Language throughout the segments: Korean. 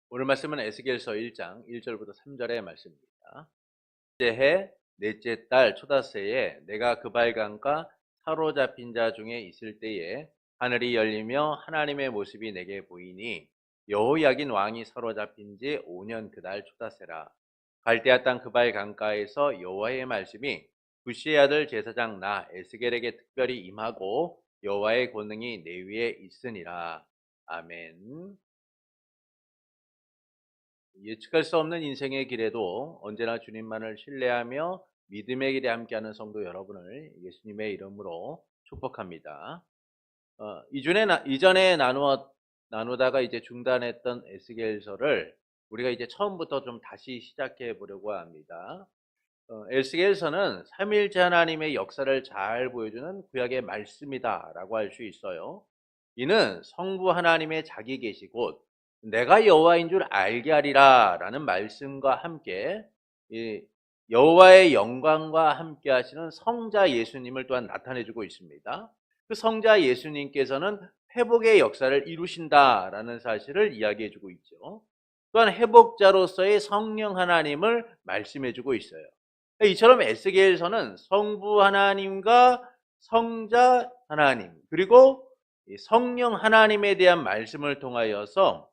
오늘 말씀은 에스겔서 1장 1절부터 3절의 말씀입니다. 넷째 해 넷째 달 초다새에 내가 그발강과 사로잡힌 자 중에 있을 때에 하늘이 열리며 하나님의 모습이 내게 보이니 여호야긴 왕이 사로잡힌 지 5년 그달 초다새라. 갈대아 땅 그발강가에서 여호와의 말씀이 부시의 아들 제사장 나 에스겔에게 특별히 임하고 여호와의 권능이 내 위에 있으니라. 아멘. 예측할 수 없는 인생의 길에도 언제나 주님만을 신뢰하며 믿음의 길에 함께하는 성도 여러분을 예수님의 이름으로 축복합니다. 이전에 나누다가 이제 중단했던 에스겔서를 우리가 이제 처음부터 좀 다시 시작해 보려고 합니다. 에스겔서는 삼위일체 하나님의 역사를 잘 보여주는 구약의 말씀이다라고 할 수 있어요. 이는 성부 하나님의 자기 계시 곧 내가 여호와인 줄 알게 하리라 라는 말씀과 함께 이 여호와의 영광과 함께 하시는 성자 예수님을 또한 나타내주고 있습니다. 그 성자 예수님께서는 회복의 역사를 이루신다라는 사실을 이야기해주고 있죠. 또한 회복자로서의 성령 하나님을 말씀해주고 있어요. 이처럼 에스겔서는 성부 하나님과 성자 하나님 그리고 성령 하나님에 대한 말씀을 통하여서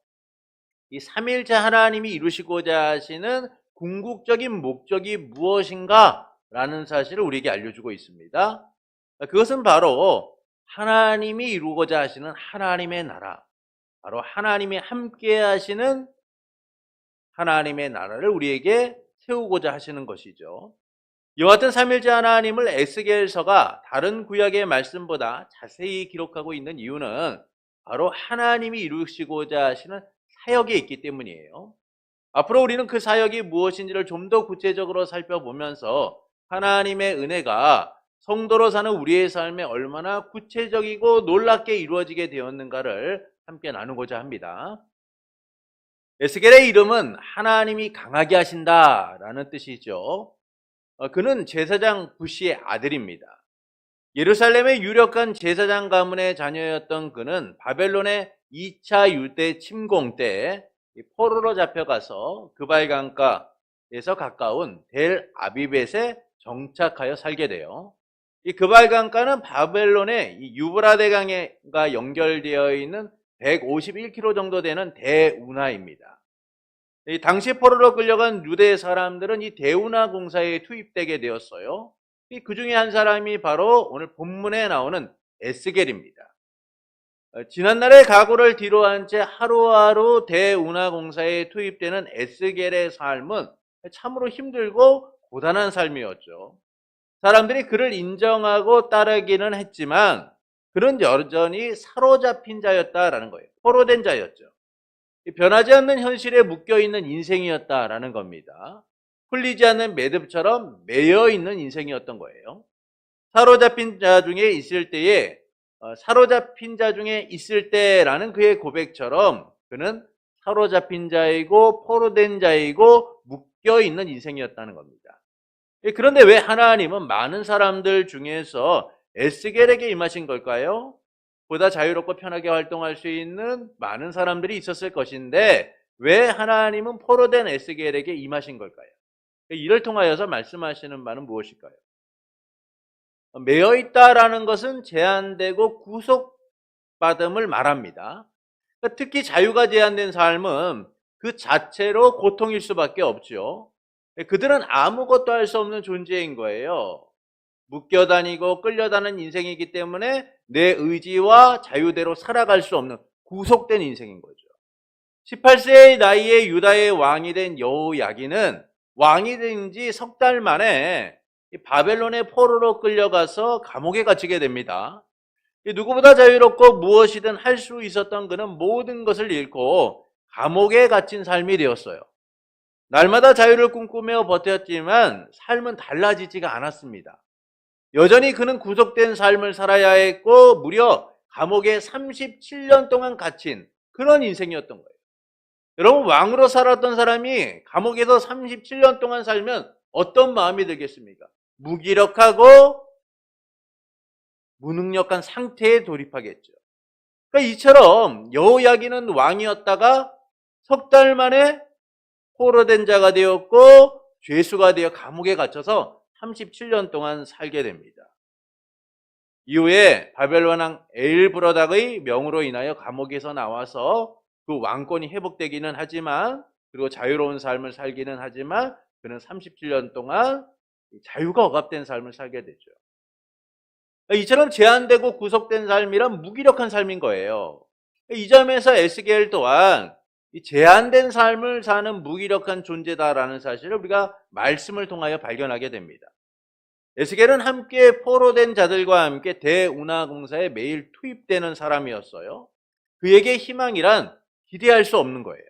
이 삼위일체 하나님이 이루시고자 하시는 궁극적인 목적이 무엇인가 라는 사실을 우리에게 알려주고 있습니다. 그것은 바로 하나님이 이루고자 하시는 하나님의 나라, 바로 하나님이 함께 하시는 하나님의 나라를 우리에게 세우고자 하시는 것이죠. 이와 같은 삼위일체 하나님을 에스겔서가 다른 구약의 말씀보다 자세히 기록하고 있는 이유는 바로 하나님이 이루시고자 하시는 사역에 있기 때문이에요. 앞으로 우리는 그 사역이 무엇인지를 좀 더 구체적으로 살펴보면서 하나님의 은혜가 성도로 사는 우리의 삶에 얼마나 구체적이고 놀랍게 이루어지게 되었는가를 함께 나누고자 합니다. 에스겔의 이름은 하나님이 강하게 하신다라는 뜻이죠. 그는 제사장 부시의 아들입니다. 예루살렘의 유력한 제사장 가문의 자녀였던 그는 바벨론의 2차 유대 침공 때 포로로 잡혀가서 그발강가에서 가까운 델 아비벳에 정착하여 살게 돼요. 이 그발강가는 바벨론의 유브라데 강과 연결되어 있는 151km 정도 되는 대운하입니다. 이 당시 포로로 끌려간 유대 사람들은 이 대운하 공사에 투입되게 되었어요. 그 중에 한 사람이 바로 오늘 본문에 나오는 에스겔입니다. 지난날의 각오를 뒤로한 채 하루하루 대운하 공사에 투입되는 에스겔의 삶은 참으로 힘들고 고단한 삶이었죠. 사람들이 그를 인정하고 따르기는 했지만 그는 여전히 사로잡힌 자였다라는 거예요. 포로된 자였죠. 변하지 않는 현실에 묶여있는 인생이었다라는 겁니다. 풀리지 않는 매듭처럼 매여있는 인생이었던 거예요. 사로잡힌 자 중에 있을 때에 사로잡힌 자 중에 있을 때라는 그의 고백처럼 그는 사로잡힌 자이고 포로된 자이고 묶여있는 인생이었다는 겁니다. 그런데 왜 하나님은 많은 사람들 중에서 에스겔에게 임하신 걸까요? 보다 자유롭고 편하게 활동할 수 있는 많은 사람들이 있었을 것인데 왜 하나님은 포로된 에스겔에게 임하신 걸까요? 이를 통하여서 말씀하시는 바는 무엇일까요? 매여 있다라는 것은 제한되고 구속받음을 말합니다. 특히 자유가 제한된 삶은 그 자체로 고통일 수밖에 없죠. 그들은 아무것도 할 수 없는 존재인 거예요. 묶여다니고 끌려다니는 인생이기 때문에 내 의지와 자유대로 살아갈 수 없는 구속된 인생인 거죠. 18세의 나이에 유다의 왕이 된 여호야긴은 왕이 된 지 석 달 만에 바벨론의 포로로 끌려가서 감옥에 갇히게 됩니다. 누구보다 자유롭고 무엇이든 할 수 있었던 그는 모든 것을 잃고 감옥에 갇힌 삶이 되었어요. 날마다 자유를 꿈꾸며 버텼지만 삶은 달라지지가 않았습니다. 여전히 그는 구속된 삶을 살아야 했고 무려 감옥에 37년 동안 갇힌 그런 인생이었던 거예요. 여러분, 왕으로 살았던 사람이 감옥에서 37년 동안 살면 어떤 마음이 들겠습니까? 무기력하고 무능력한 상태에 돌입하겠죠. 그러니까 이처럼 여호야긴은 왕이었다가 석 달 만에 포로된 자가 되었고 죄수가 되어 감옥에 갇혀서 37년 동안 살게 됩니다. 이후에 바벨론 왕 엘브로닥의 명으로 인하여 감옥에서 나와서 그 왕권이 회복되기는 하지만, 그리고 자유로운 삶을 살기는 하지만, 그는 37년 동안 자유가 억압된 삶을 살게 되죠. 이처럼 제한되고 구속된 삶이란 무기력한 삶인 거예요. 이 점에서 에스겔 또한 이 제한된 삶을 사는 무기력한 존재다라는 사실을 우리가 말씀을 통하여 발견하게 됩니다. 에스겔은 함께 포로된 자들과 함께 대운하공사에 매일 투입되는 사람이었어요. 그에게 희망이란 기대할 수 없는 거예요.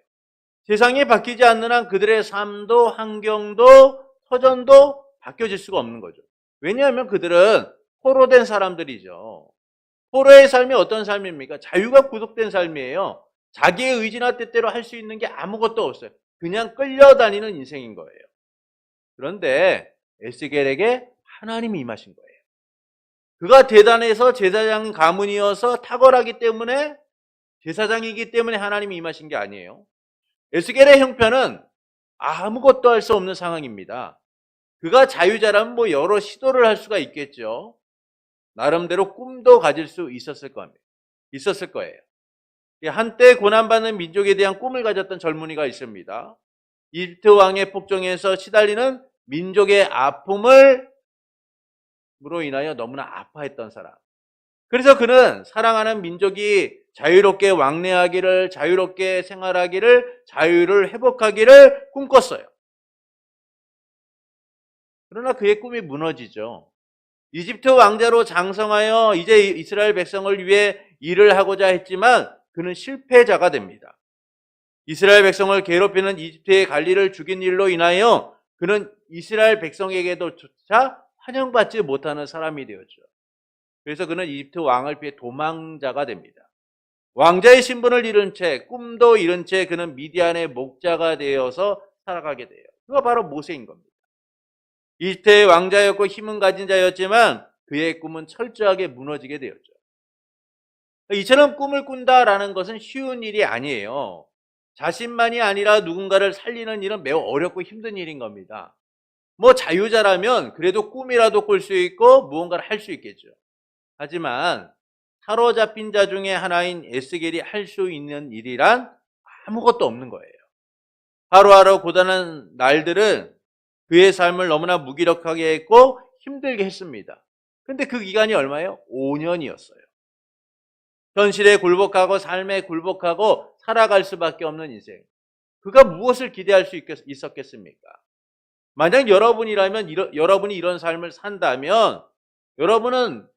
세상이 바뀌지 않는 한 그들의 삶도 환경도 터전도 바뀌어질 수가 없는 거죠. 왜냐하면 그들은 포로된 사람들이죠. 포로의 삶이 어떤 삶입니까? 자유가 구속된 삶이에요. 자기의 의지나 뜻대로 할 수 있는 게 아무것도 없어요. 그냥 끌려다니는 인생인 거예요. 그런데 에스겔에게 하나님이 임하신 거예요. 그가 대단해서 제사장 가문이어서 탁월하기 때문에, 제사장이기 때문에 하나님이 임하신 게 아니에요. 에스겔의 형편은 아무것도 할 수 없는 상황입니다. 그가 자유자라면 뭐 여러 시도를 할 수가 있겠죠. 나름대로 꿈도 가질 수 있었을 거예요. 한때 고난받는 민족에 대한 꿈을 가졌던 젊은이가 있습니다. 이집트 왕의 폭정에서 시달리는 민족의 아픔을 으로 인하여 너무나 아파했던 사람. 그래서 그는 사랑하는 민족이 자유롭게 왕래하기를, 자유롭게 생활하기를, 자유를 회복하기를 꿈꿨어요. 그러나 그의 꿈이 무너지죠. 이집트 왕자로 장성하여 이제 이스라엘 백성을 위해 일을 하고자 했지만 그는 실패자가 됩니다. 이스라엘 백성을 괴롭히는 이집트의 관리를 죽인 일로 인하여 그는 이스라엘 백성에게도조차 환영받지 못하는 사람이 되었죠. 그래서 그는 이집트 왕을 피해 도망자가 됩니다. 왕자의 신분을 잃은 채, 꿈도 잃은 채 그는 미디안의 목자가 되어서 살아가게 돼요. 그가 바로 모세인 겁니다. 이집트의 왕자였고 힘은 가진 자였지만 그의 꿈은 철저하게 무너지게 되었죠. 이처럼 꿈을 꾼다라는 것은 쉬운 일이 아니에요. 자신만이 아니라 누군가를 살리는 일은 매우 어렵고 힘든 일인 겁니다. 뭐 자유자라면 그래도 꿈이라도 꿀 수 있고 무언가를 할 수 있겠죠. 하지만 사로잡힌 자 중에 하나인 에스겔이 할 수 있는 일이란 아무것도 없는 거예요. 하루하루 고단한 날들은 그의 삶을 너무나 무기력하게 했고 힘들게 했습니다. 그런데 그 기간이 얼마예요? 5년이었어요. 현실에 굴복하고 삶에 굴복하고 살아갈 수밖에 없는 인생. 그가 무엇을 기대할 수 있었겠습니까? 만약 여러분이라면 여러분이 이런 삶을 산다면 여러분은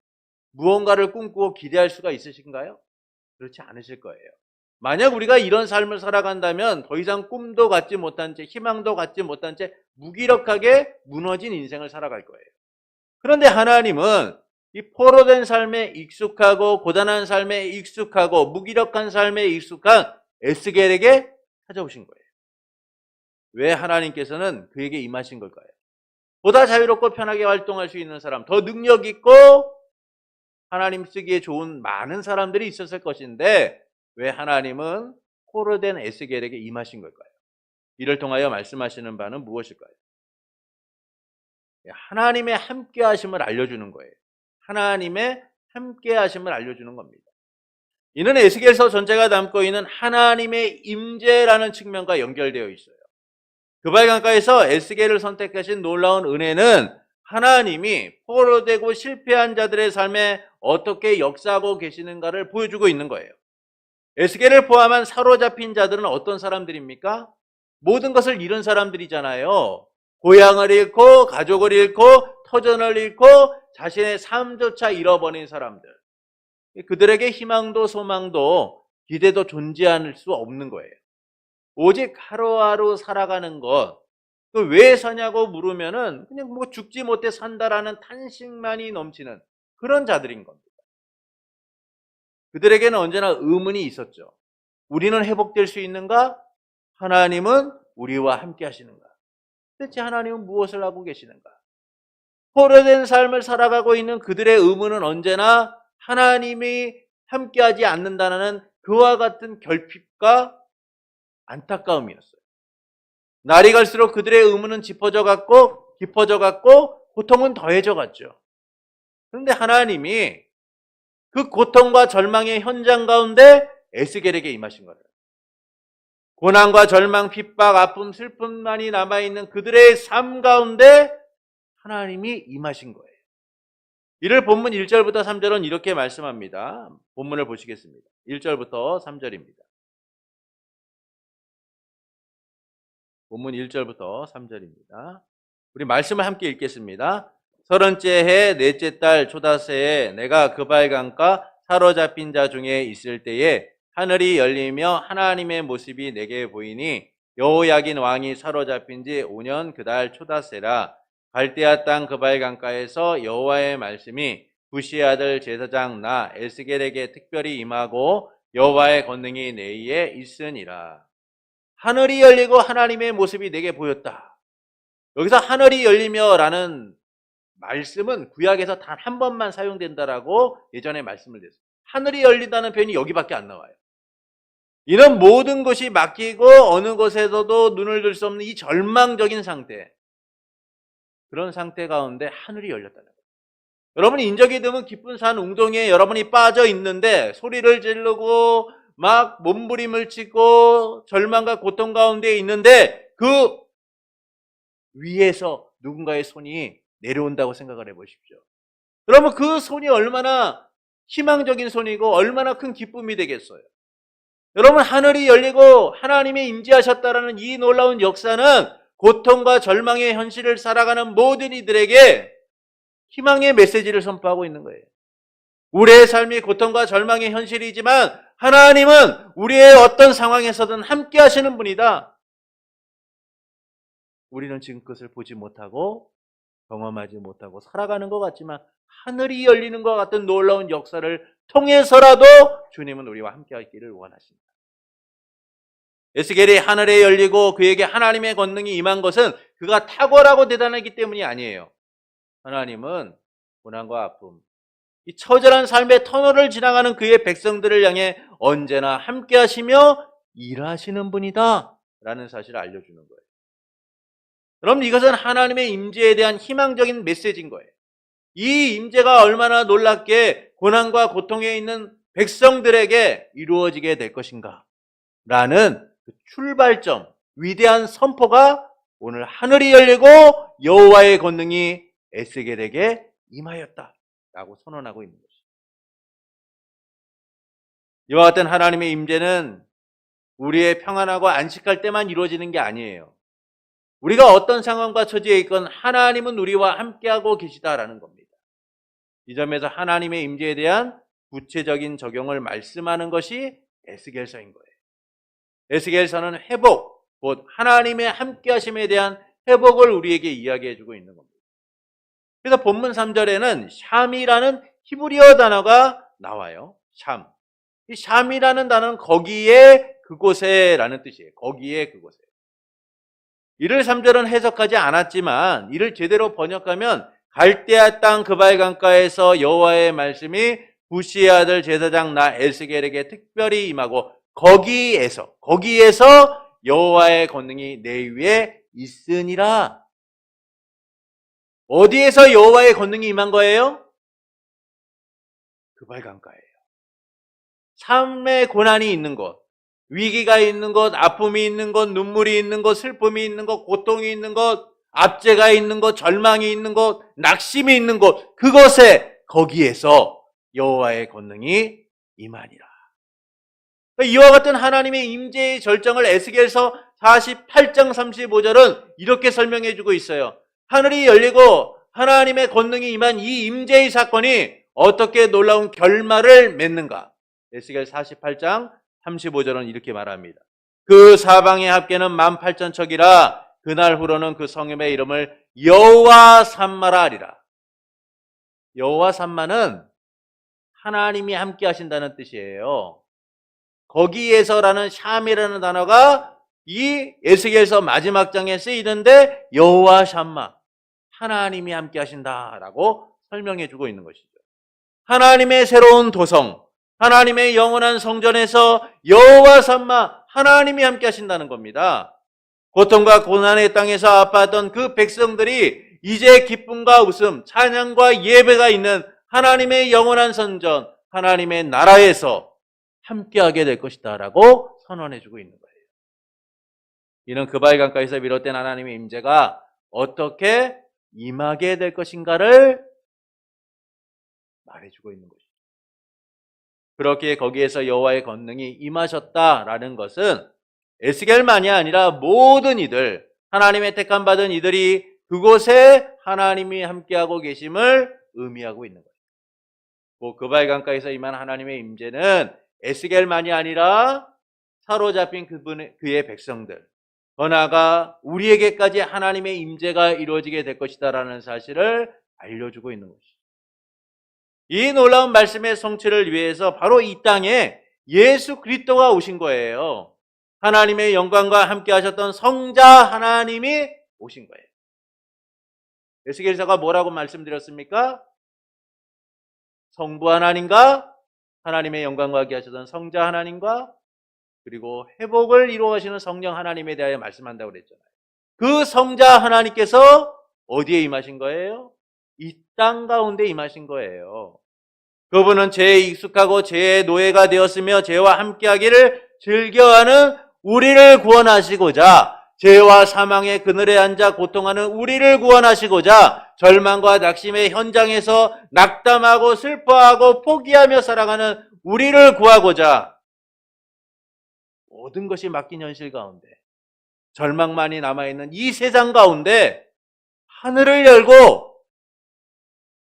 무언가를 꿈꾸고 기대할 수가 있으신가요? 그렇지 않으실 거예요. 만약 우리가 이런 삶을 살아간다면 더 이상 꿈도 갖지 못한 채 희망도 갖지 못한 채 무기력하게 무너진 인생을 살아갈 거예요. 그런데 하나님은 이 포로된 삶에 익숙하고 고단한 삶에 익숙하고 무기력한 삶에 익숙한 에스겔에게 찾아오신 거예요. 왜 하나님께서는 그에게 임하신 걸까요? 보다 자유롭고 편하게 활동할 수 있는 사람, 더 능력 있고 하나님 쓰기에 좋은 많은 사람들이 있었을 것인데 왜 하나님은 포로된 에스겔에게 임하신 걸까요? 이를 통하여 말씀하시는 바는 무엇일까요? 하나님의 함께하심을 알려주는 거예요. 하나님의 함께하심을 알려주는 겁니다. 이는 에스겔서 전체가 담고 있는 하나님의 임재라는 측면과 연결되어 있어요. 그발강가에서 에스겔을 선택하신 놀라운 은혜는 하나님이 포로되고 실패한 자들의 삶에 어떻게 역사하고 계시는가를 보여주고 있는 거예요. 에스겔을 포함한 사로잡힌 자들은 어떤 사람들입니까? 모든 것을 잃은 사람들이잖아요. 고향을 잃고 가족을 잃고 터전을 잃고 자신의 삶조차 잃어버린 사람들. 그들에게 희망도 소망도 기대도 존재할 수 없는 거예요. 오직 하루하루 살아가는 것. 왜 사냐고 물으면은 그냥 뭐 죽지 못해 산다라는 탄식만이 넘치는 그런 자들인 겁니다. 그들에게는 언제나 의문이 있었죠. 우리는 회복될 수 있는가? 하나님은 우리와 함께 하시는가? 대체 하나님은 무엇을 하고 계시는가? 포로된 삶을 살아가고 있는 그들의 의문은 언제나 하나님이 함께하지 않는다는 그와 같은 결핍과 안타까움이었어요. 날이 갈수록 그들의 의문은 깊어져 갔고 고통은 더해져 갔죠. 그런데 하나님이 그 고통과 절망의 현장 가운데 에스겔에게 임하신 거예요. 고난과 절망, 핍박, 아픔, 슬픔만이 남아있는 그들의 삶 가운데 하나님이 임하신 거예요. 이를 본문 1절부터 3절은 이렇게 말씀합니다. 본문을 보시겠습니다. 1절부터 3절입니다. 본문 1절부터 3절입니다. 우리 말씀을 함께 읽겠습니다. 30째 해 넷째 달 초다새에 내가 그발강가 사로잡힌 자 중에 있을 때에 하늘이 열리며 하나님의 모습이 내게 보이니 여호야긴 왕이 사로잡힌 지 5년 그달 초다새라. 갈대아 땅 그발강가에서 여호와의 말씀이 부시의 아들 제사장 나 에스겔에게 특별히 임하고 여호와의 권능이 내 위에 있으니라. 하늘이 열리고 하나님의 모습이 내게 보였다. 여기서 하늘이 열리며 라는 말씀은 구약에서 단 한 번만 사용된다라고 예전에 말씀을 드렸어요. 하늘이 열린다는 표현이 여기밖에 안 나와요. 이는 모든 것이 막히고 어느 곳에서도 눈을 들 수 없는 이 절망적인 상태, 그런 상태 가운데 하늘이 열렸다는 거예요. 여러분이 인적이 드문 깊은 산 웅덩이에 여러분이 빠져 있는데 소리를 지르고 막 몸부림을 치고 절망과 고통 가운데 있는데 그 위에서 누군가의 손이 내려온다고 생각을 해보십시오. 그러면 그 손이 얼마나 희망적인 손이고 얼마나 큰 기쁨이 되겠어요. 여러분, 하늘이 열리고 하나님이 임재하셨다라는 이 놀라운 역사는 고통과 절망의 현실을 살아가는 모든 이들에게 희망의 메시지를 선포하고 있는 거예요. 우리의 삶이 고통과 절망의 현실이지만 하나님은 우리의 어떤 상황에서든 함께 하시는 분이다. 우리는 지금 그것을 보지 못하고 경험하지 못하고 살아가는 것 같지만 하늘이 열리는 것 같은 놀라운 역사를 통해서라도 주님은 우리와 함께 하기를 원하십니다. 에스겔이 하늘에 열리고 그에게 하나님의 권능이 임한 것은 그가 탁월하고 대단하기 때문이 아니에요. 하나님은 고난과 아픔, 이 처절한 삶의 터널을 지나가는 그의 백성들을 향해 언제나 함께 하시며 일하시는 분이다 라는 사실을 알려주는 거예요. 여러분, 이것은 하나님의 임재에 대한 희망적인 메시지인 거예요. 이 임재가 얼마나 놀랍게 고난과 고통에 있는 백성들에게 이루어지게 될 것인가 라는 그 출발점, 위대한 선포가 오늘 하늘이 열리고 여호와의 권능이 에스겔에게 임하였다라고 선언하고 있는 것입니다. 이와 같은 하나님의 임재는 우리의 평안하고 안식할 때만 이루어지는 게 아니에요. 우리가 어떤 상황과 처지에 있건 하나님은 우리와 함께하고 계시다라는 겁니다. 이 점에서 하나님의 임재에 대한 구체적인 적용을 말씀하는 것이 에스겔서인 거예요. 에스겔서는 회복, 곧 하나님의 함께하심에 대한 회복을 우리에게 이야기해주고 있는 겁니다. 그래서 본문 3절에는 샴이라는 히브리어 단어가 나와요. 샴. 이 샴이라는 단어는 거기에 그곳에 라는 뜻이에요. 거기에 그곳에. 이를 3절은 해석하지 않았지만 이를 제대로 번역하면 갈대아 땅 그발강가에서 여호와의 말씀이 부시의 아들 제사장 나 에스겔에게 특별히 임하고 거기에서 여호와의 권능이 내 위에 있으니라. 어디에서 여호와의 권능이 임한 거예요? 그발강가예요. 삶의 고난이 있는 곳, 위기가 있는 것, 아픔이 있는 것, 눈물이 있는 것, 슬픔이 있는 것, 고통이 있는 것, 압제가 있는 것, 절망이 있는 것, 낙심이 있는 곳, 그것에 거기에서 여호와의 권능이 임하니라. 이와 같은 하나님의 임재의 절정을 에스겔서 48장 35절은 이렇게 설명해 주고 있어요. 하늘이 열리고 하나님의 권능이 임한 이 임재의 사건이 어떻게 놀라운 결말을 맺는가? 에스겔 48장 35절은 이렇게 말합니다. 그 사방의 합계는 18,000척이라 그날 후로는 그 성읍의 이름을 여호와 삼마라 하리라. 여호와 삼마는 하나님이 함께 하신다는 뜻이에요. 거기에서라는 샴이라는 단어가 이 에스겔서 마지막 장에 쓰이는데 여호와 샴마, 하나님이 함께 하신다라고 설명해 주고 있는 것이죠. 하나님의 새로운 도성, 하나님의 영원한 성전에서 여호와 삼마, 하나님이 함께 하신다는 겁니다. 고통과 고난의 땅에서 아파했던 그 백성들이 이제 기쁨과 웃음, 찬양과 예배가 있는 하나님의 영원한 선전, 하나님의 나라에서 함께하게 될 것이다 라고 선언해주고 있는 거예요. 이는 그바의 강가에서 비롯된 하나님의 임재가 어떻게 임하게 될 것인가를 말해주고 있는 것이죠. 그렇게 거기에서 여호와의 권능이 임하셨다라는 것은 에스겔만이 아니라 모든 이들, 하나님의 택함 받은 이들이 그곳에 하나님이 함께하고 계심을 의미하고 있는 거예요. 그바의 강가에서 임한 하나님의 임재는 에스겔만이 아니라 사로잡힌 그의 백성들, 더 나아가 우리에게까지 하나님의 임재가 이루어지게 될 것이다라는 사실을 알려주고 있는 것이죠. 이 놀라운 말씀의 성취를 위해서 바로 이 땅에 예수 그리스도가 오신 거예요. 하나님의 영광과 함께 하셨던 성자 하나님이 오신 거예요. 에스겔서가 뭐라고 말씀드렸습니까? 성부 하나님과 하나님의 영광과 함께 하셨던 성자 하나님과 그리고 회복을 이루어가시는 성령 하나님에 대하여 말씀한다고 그랬잖아요. 그 성자 하나님께서 어디에 임하신 거예요? 이 땅 가운데 임하신 거예요. 그분은 죄에 익숙하고 죄의 노예가 되었으며 죄와 함께하기를 즐겨하는 우리를 구원하시고자, 죄와 사망의 그늘에 앉아 고통하는 우리를 구원하시고자 절망과 낙심의 현장에서 낙담하고 슬퍼하고 포기하며 살아가는 우리를 구하고자 모든 것이 맡긴 현실 가운데, 절망만이 남아있는 이 세상 가운데 하늘을 열고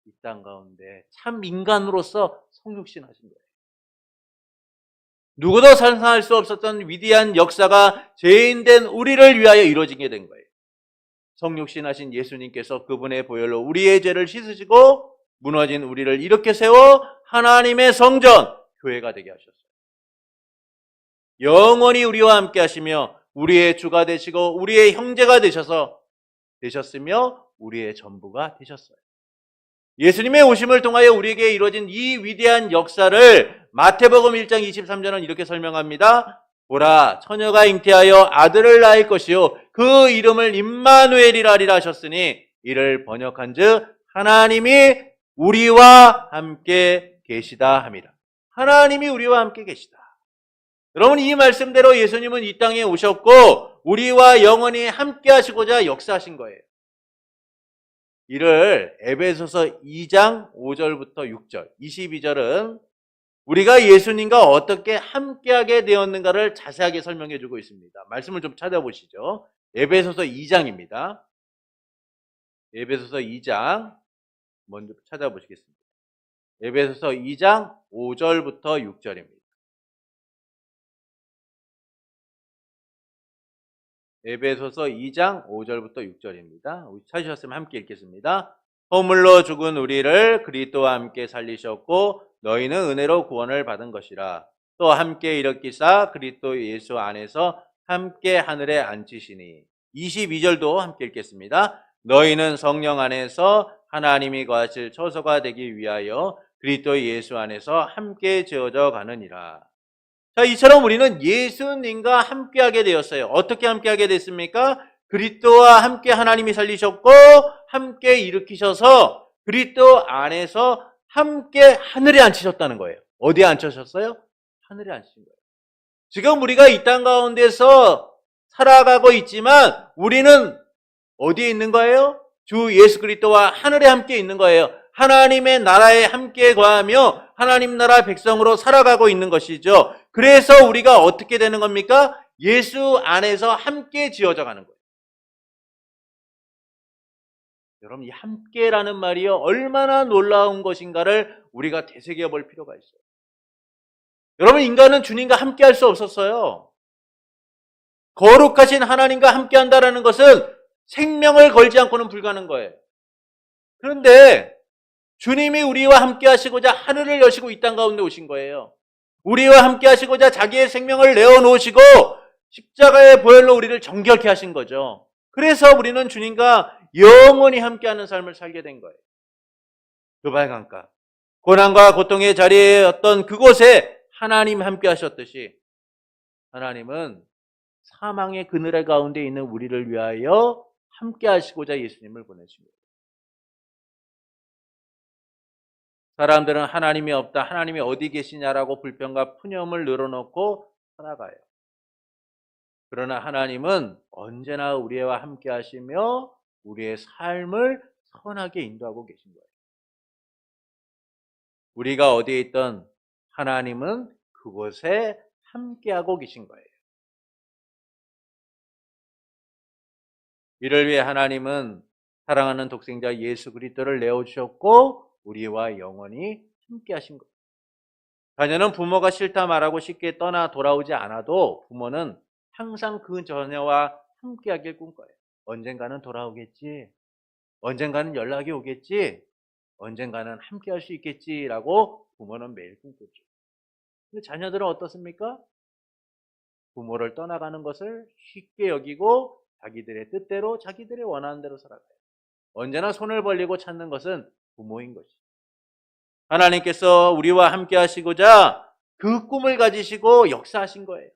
이 땅 가운데 참 인간으로서 성육신 하신 거예요. 누구도 상상할 수 없었던 위대한 역사가 죄인된 우리를 위하여 이루어지게 된 거예요. 성육신 하신 예수님께서 그분의 보혈로 우리의 죄를 씻으시고 무너진 우리를 이렇게 세워 하나님의 성전, 교회가 되게 하셨어요. 영원히 우리와 함께 하시며 우리의 주가 되시고 우리의 형제가 되셨으며 우리의 전부가 되셨어요. 예수님의 오심을 통하여 우리에게 이루어진 이 위대한 역사를 마태복음 1장 23절은 이렇게 설명합니다. 보라, 처녀가 잉태하여 아들을 낳을 것이요 그 이름을 임마누엘이라 하리라 하셨으니 이를 번역한즉 하나님이 우리와 함께 계시다 함이라. 하나님이 우리와 함께 계시다. 여러분, 이 말씀대로 예수님은 이 땅에 오셨고 우리와 영원히 함께 하시고자 역사하신 거예요. 이를 에베소서 2장 5절부터 6절, 22절은 우리가 예수님과 어떻게 함께하게 되었는가를 자세하게 설명해 주고 있습니다. 말씀을 좀 찾아보시죠. 에베소서 2장입니다. 에베소서 2장 먼저 찾아보시겠습니다. 에베소서 2장 5절부터 6절입니다. 에베소서 2장 5절부터 6절입니다. 찾으셨으면 함께 읽겠습니다. 허물로 죽은 우리를 그리스도와 함께 살리셨고 너희는 은혜로 구원을 받은 것이라. 또 함께 일으키사 그리스도 예수 안에서 함께 하늘에 앉히시니. 22절도 함께 읽겠습니다. 너희는 성령 안에서 하나님이 거하실 처소가 되기 위하여 그리스도 예수 안에서 함께 지어져 가느니라. 자, 이처럼 우리는 예수님과 함께하게 되었어요. 어떻게 함께하게 됐습니까? 그리스도와 함께 하나님이 살리셨고 함께 일으키셔서 그리스도 안에서 함께 하늘에 앉히셨다는 거예요. 어디에 앉히셨어요? 하늘에 앉히신 거예요. 지금 우리가 이 땅 가운데서 살아가고 있지만 우리는 어디에 있는 거예요? 주 예수 그리스도와 하늘에 함께 있는 거예요. 하나님의 나라에 함께 거하며 하나님 나라 백성으로 살아가고 있는 것이죠. 그래서 우리가 어떻게 되는 겁니까? 예수 안에서 함께 지어져 가는 거예요. 여러분, 이 함께라는 말이요, 얼마나 놀라운 것인가를 우리가 되새겨 볼 필요가 있어요. 여러분, 인간은 주님과 함께 할 수 없었어요. 거룩하신 하나님과 함께 한다는 것은 생명을 걸지 않고는 불가능한 거예요. 그런데 주님이 우리와 함께 하시고자 하늘을 여시고 이 땅 가운데 오신 거예요. 우리와 함께 하시고자 자기의 생명을 내어놓으시고 십자가의 보혈로 우리를 정결케 하신 거죠. 그래서 우리는 주님과 영원히 함께하는 삶을 살게 된 거예요. 그바의 강가, 고난과 고통의 자리에 어떤 그곳에 하나님 함께 하셨듯이 하나님은 사망의 그늘 가운데 있는 우리를 위하여 함께 하시고자 예수님을 보내신 거예요. 사람들은 하나님이 없다, 하나님이 어디 계시냐라고 불평과 푸념을 늘어놓고 살아가요. 그러나 하나님은 언제나 우리와 함께 하시며 우리의 삶을 선하게 인도하고 계신 거예요. 우리가 어디에 있던 하나님은 그곳에 함께하고 계신 거예요. 이를 위해 하나님은 사랑하는 독생자 예수 그리스도를 내어주셨고 우리와 영원히 함께하신 거예요. 자녀는 부모가 싫다 말하고 쉽게 떠나 돌아오지 않아도 부모는 항상 그 자녀와 함께하길 꿈꿔요. 언젠가는 돌아오겠지. 언젠가는 연락이 오겠지. 언젠가는 함께할 수 있겠지라고 부모는 매일 꿈꾸죠. 근데 자녀들은 어떻습니까? 부모를 떠나가는 것을 쉽게 여기고 자기들의 뜻대로 자기들의 원하는 대로 살아가요. 언제나 손을 벌리고 찾는 것은 부모인 것이죠. 하나님께서 우리와 함께 하시고자 그 꿈을 가지시고 역사하신 거예요.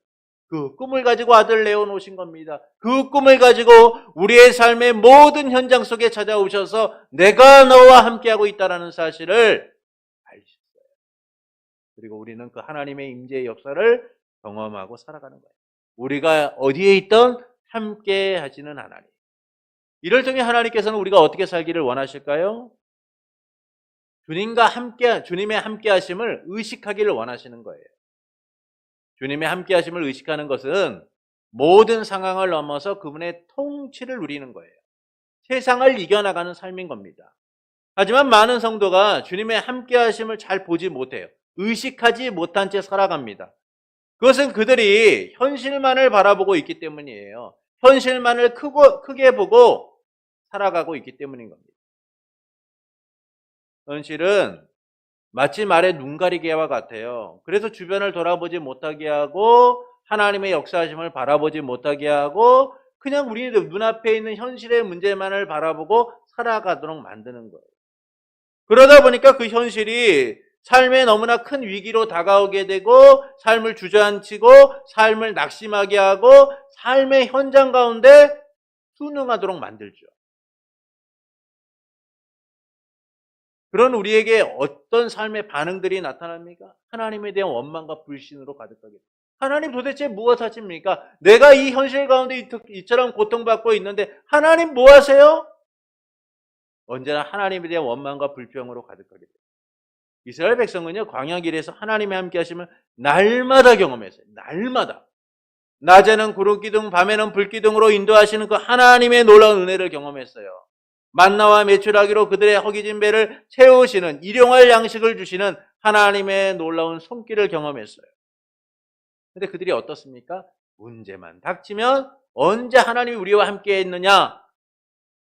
그 꿈을 가지고 아들 내어놓으신 겁니다. 그 꿈을 가지고 우리의 삶의 모든 현장 속에 찾아오셔서 내가 너와 함께하고 있다는 사실을 알리셨어요. 그리고 우리는 그 하나님의 임재의 역사를 경험하고 살아가는 거예요. 우리가 어디에 있던 함께 하시는 하나님. 이를 통해 하나님께서는 우리가 어떻게 살기를 원하실까요? 주님의 함께 하심을 의식하기를 원하시는 거예요. 주님의 함께 하심을 의식하는 것은 모든 상황을 넘어서 그분의 통치를 누리는 거예요. 세상을 이겨나가는 삶인 겁니다. 하지만 많은 성도가 주님의 함께 하심을 잘 보지 못해요. 의식하지 못한 채 살아갑니다. 그것은 그들이 현실만을 바라보고 있기 때문이에요. 현실만을 크게 보고 살아가고 있기 때문인 겁니다. 현실은 마치 말의 눈가리개와 같아요. 그래서 주변을 돌아보지 못하게 하고 하나님의 역사하심을 바라보지 못하게 하고 그냥 우리 눈앞에 있는 현실의 문제만을 바라보고 살아가도록 만드는 거예요. 그러다 보니까 그 현실이 삶에 너무나 큰 위기로 다가오게 되고 삶을 주저앉히고 삶을 낙심하게 하고 삶의 현장 가운데 순응하도록 만들죠. 그런 우리에게 어떤 삶의 반응들이 나타납니까? 하나님에 대한 원망과 불신으로 가득하게 됩니다. 하나님 도대체 무엇 하십니까? 내가 이 현실 가운데 이처럼 고통받고 있는데 하나님 뭐 하세요? 언제나 하나님에 대한 원망과 불평으로 가득하게 됩니다. 이스라엘 백성은요, 광야길에서 하나님의 함께 하심을 날마다 경험했어요. 날마다. 낮에는 구름기둥, 밤에는 불기둥으로 인도하시는 그 하나님의 놀라운 은혜를 경험했어요. 만나와 메추라기로 그들의 허기진 배를 채우시는 일용할 양식을 주시는 하나님의 놀라운 손길을 경험했어요. 근데 그들이 어떻습니까? 문제만 닥치면 언제 하나님이 우리와 함께 했느냐?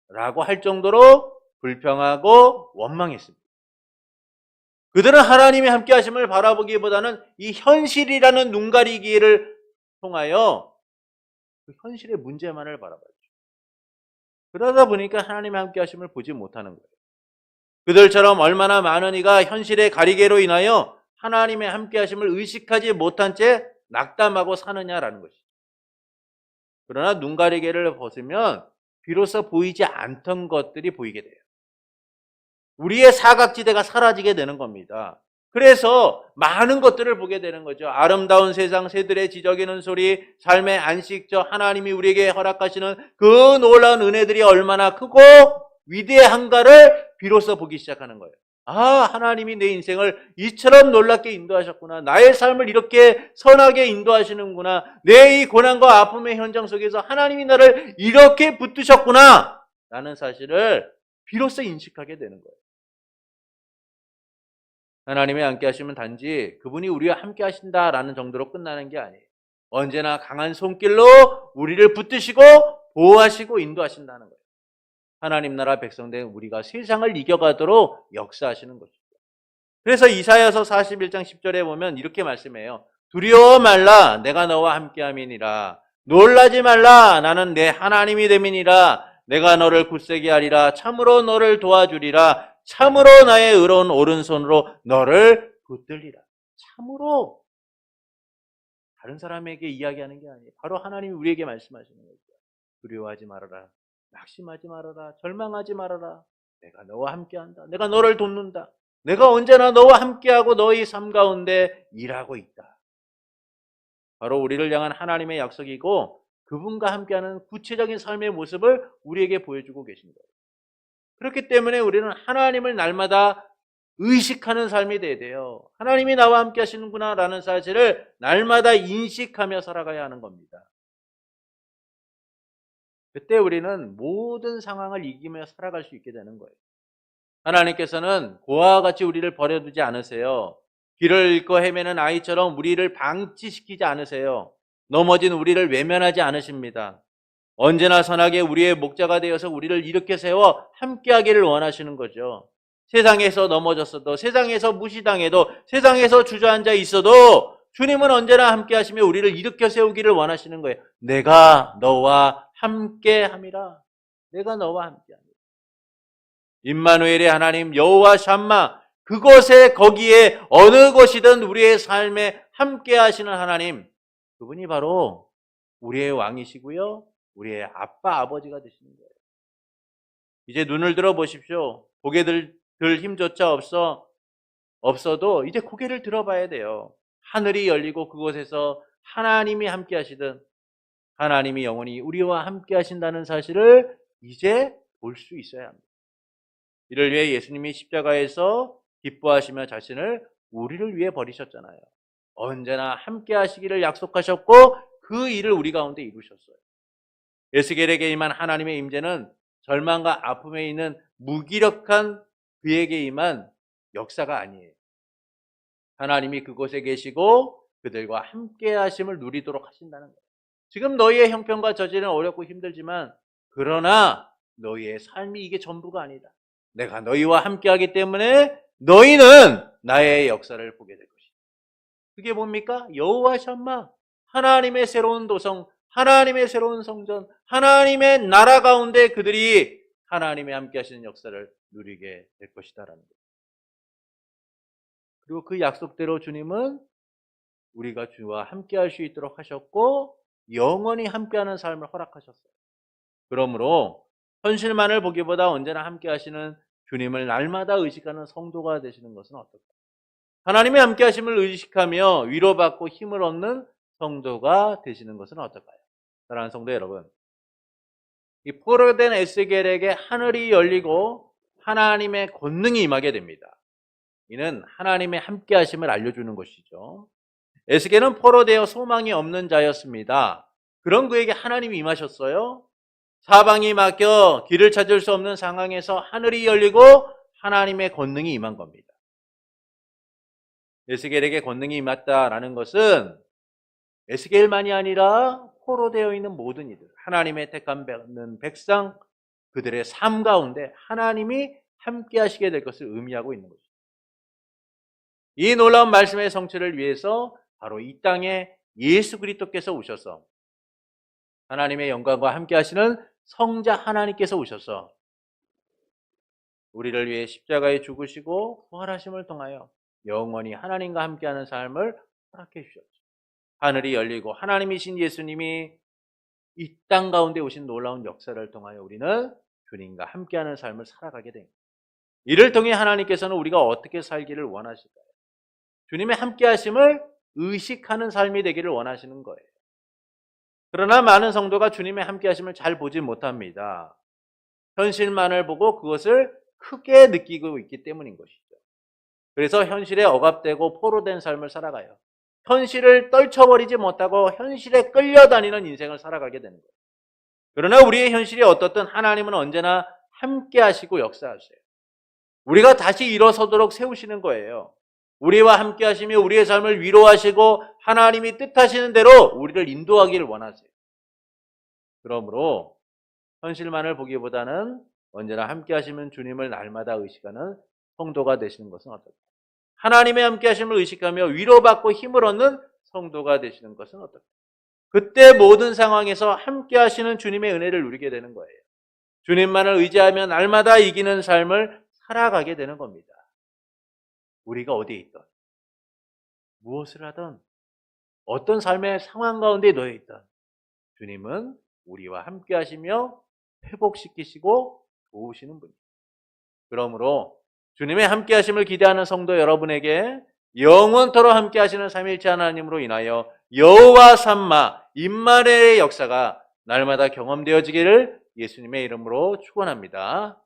라고 할 정도로 불평하고 원망했습니다. 그들은 하나님의 함께 하심을 바라보기보다는 이 현실이라는 눈가리기를 통하여 그 현실의 문제만을 바라봤죠. 그러다 보니까 하나님의 함께 하심을 보지 못하는 거예요. 그들처럼 얼마나 많은 이가 현실의 가리개로 인하여 하나님의 함께 하심을 의식하지 못한 채 낙담하고 사느냐라는 것이죠. 그러나 눈가리개를 벗으면 비로소 보이지 않던 것들이 보이게 돼요. 우리의 사각지대가 사라지게 되는 겁니다. 그래서 많은 것들을 보게 되는 거죠. 아름다운 세상, 새들의 지저귀는 소리, 삶의 안식처, 하나님이 우리에게 허락하시는 그 놀라운 은혜들이 얼마나 크고 위대한가를 비로소 보기 시작하는 거예요. 아, 하나님이 내 인생을 이처럼 놀랍게 인도하셨구나. 나의 삶을 이렇게 선하게 인도하시는구나. 내 이 고난과 아픔의 현장 속에서 하나님이 나를 이렇게 붙드셨구나. 라는 사실을 비로소 인식하게 되는 거예요. 하나님의 함께 하시면 단지 그분이 우리와 함께 하신다라는 정도로 끝나는 게 아니에요. 언제나 강한 손길로 우리를 붙드시고 보호하시고 인도하신다는 거예요. 하나님 나라 백성된 우리가 세상을 이겨가도록 역사하시는 것이죠. 그래서 이사야서 41장 10절에 보면 이렇게 말씀해요. 두려워 말라 내가 너와 함께함이니라. 놀라지 말라 나는 내 하나님이 됨이니라. 내가 너를 굳세게 하리라. 참으로 너를 도와주리라. 참으로 나의 의로운 오른손으로 너를 붙들리라. 참으로. 다른 사람에게 이야기하는 게 아니에요. 바로 하나님이 우리에게 말씀하시는 거죠. 두려워하지 말아라. 낙심하지 말아라. 절망하지 말아라. 내가 너와 함께한다. 내가 너를 돕는다. 내가 언제나 너와 함께하고 너의 삶 가운데 일하고 있다. 바로 우리를 향한 하나님의 약속이고 그분과 함께하는 구체적인 삶의 모습을 우리에게 보여주고 계신 거예요. 그렇기 때문에 우리는 하나님을 날마다 의식하는 삶이 돼야 돼요. 하나님이 나와 함께 하시는구나 라는 사실을 날마다 인식하며 살아가야 하는 겁니다. 그때 우리는 모든 상황을 이기며 살아갈 수 있게 되는 거예요. 하나님께서는 고아와 같이 우리를 버려두지 않으세요. 길을 잃고 헤매는 아이처럼 우리를 방치시키지 않으세요. 넘어진 우리를 외면하지 않으십니다. 언제나 선하게 우리의 목자가 되어서 우리를 일으켜 세워 함께하기를 원하시는 거죠. 세상에서 넘어졌어도, 세상에서 무시당해도, 세상에서 주저앉아 있어도 주님은 언제나 함께 하시며 우리를 일으켜 세우기를 원하시는 거예요. 내가 너와 함께 함이라. 내가 너와 함께 함이라. 임마누엘의 하나님 여호와 샴마, 그곳에 거기에 어느 곳이든 우리의 삶에 함께 하시는 하나님, 그분이 바로 우리의 왕이시고요, 우리의 아빠 아버지가 되시는 거예요. 이제 눈을 들어 보십시오. 고개 들 힘조차 없어도 이제 고개를 들어봐야 돼요. 하늘이 열리고 그곳에서 하나님이 함께 하시든 하나님이 영원히 우리와 함께 하신다는 사실을 이제 볼 수 있어야 합니다. 이를 위해 예수님이 십자가에서 기뻐하시며 자신을 우리를 위해 버리셨잖아요. 언제나 함께 하시기를 약속하셨고 그 일을 우리 가운데 이루셨어요. 에스겔에게 임한 하나님의 임재는 절망과 아픔에 있는 무기력한 그에게 임한 역사가 아니에요. 하나님이 그곳에 계시고 그들과 함께 하심을 누리도록 하신다는 거예요. 지금 너희의 형편과 저지는 어렵고 힘들지만 그러나 너희의 삶이 이게 전부가 아니다. 내가 너희와 함께하기 때문에 너희는 나의 역사를 보게 될 것이다. 그게 뭡니까? 여호와 샴마, 하나님의 새로운 도성, 하나님의 새로운 성전, 하나님의 나라 가운데 그들이 하나님의 함께 하시는 역사를 누리게 될 것이다라는 거예요. 그리고 그 약속대로 주님은 우리가 주와 함께 할 수 있도록 하셨고 영원히 함께하는 삶을 허락하셨어요. 그러므로 현실만을 보기보다 언제나 함께 하시는 주님을 날마다 의식하는 성도가 되시는 것은 어떨까요? 하나님의 함께 하심을 의식하며 위로받고 힘을 얻는 성도가 되시는 것은 어떨까요? 사랑하는 성도 여러분, 이 포로된 에스겔에게 하늘이 열리고 하나님의 권능이 임하게 됩니다. 이는 하나님의 함께 하심을 알려주는 것이죠. 에스겔은 포로되어 소망이 없는 자였습니다. 그런 그에게 하나님이 임하셨어요. 사방이 막혀 길을 찾을 수 없는 상황에서 하늘이 열리고 하나님의 권능이 임한 겁니다. 에스겔에게 권능이 임했다라는 것은 에스겔만이 아니라 포로되어 있는 모든 이들, 하나님의 택한 백성, 그들의 삶 가운데 하나님이 함께 하시게 될 것을 의미하고 있는 것입니다. 이 놀라운 말씀의 성취를 위해서 바로 이 땅에 예수 그리스도께서 오셔서 하나님의 영광과 함께 하시는 성자 하나님께서 오셔서 우리를 위해 십자가에 죽으시고 부활하심을 통하여 영원히 하나님과 함께하는 삶을 허락해 주셨죠. 하늘이 열리고 하나님이신 예수님이 이 땅 가운데 오신 놀라운 역사를 통하여 우리는 주님과 함께하는 삶을 살아가게 됩니다. 이를 통해 하나님께서는 우리가 어떻게 살기를 원하실까요? 주님의 함께하심을 의식하는 삶이 되기를 원하시는 거예요. 그러나 많은 성도가 주님의 함께하심을 잘 보지 못합니다. 현실만을 보고 그것을 크게 느끼고 있기 때문인 것이죠. 그래서 현실에 억압되고 포로된 삶을 살아가요. 현실을 떨쳐버리지 못하고 현실에 끌려다니는 인생을 살아가게 되는 거예요. 그러나 우리의 현실이 어떻든 하나님은 언제나 함께 하시고 역사하세요. 우리가 다시 일어서도록 세우시는 거예요. 우리와 함께 하시며 우리의 삶을 위로하시고 하나님이 뜻하시는 대로 우리를 인도하기를 원하세요. 그러므로 현실만을 보기보다는 언제나 함께 하시는 주님을 날마다 의식하는 성도가 되시는 것은 어떨까요? 하나님의 함께 하심을 의식하며 위로받고 힘을 얻는 성도가 되시는 것은 어떨까요? 그때 모든 상황에서 함께 하시는 주님의 은혜를 누리게 되는 거예요. 주님만을 의지하며 날마다 이기는 삶을 살아가게 되는 겁니다. 우리가 어디에 있든 무엇을 하든 어떤 삶의 상황 가운데 놓여 있든 주님은 우리와 함께 하시며 회복시키시고 도우시는 분입니다. 그러므로 주님의 함께 하심을 기대하는 성도 여러분에게 영원토록 함께 하시는 삼위일체 하나님으로 인하여 여호와 삼마 임마누엘의 역사가 날마다 경험되어지기를 예수님의 이름으로 축원합니다.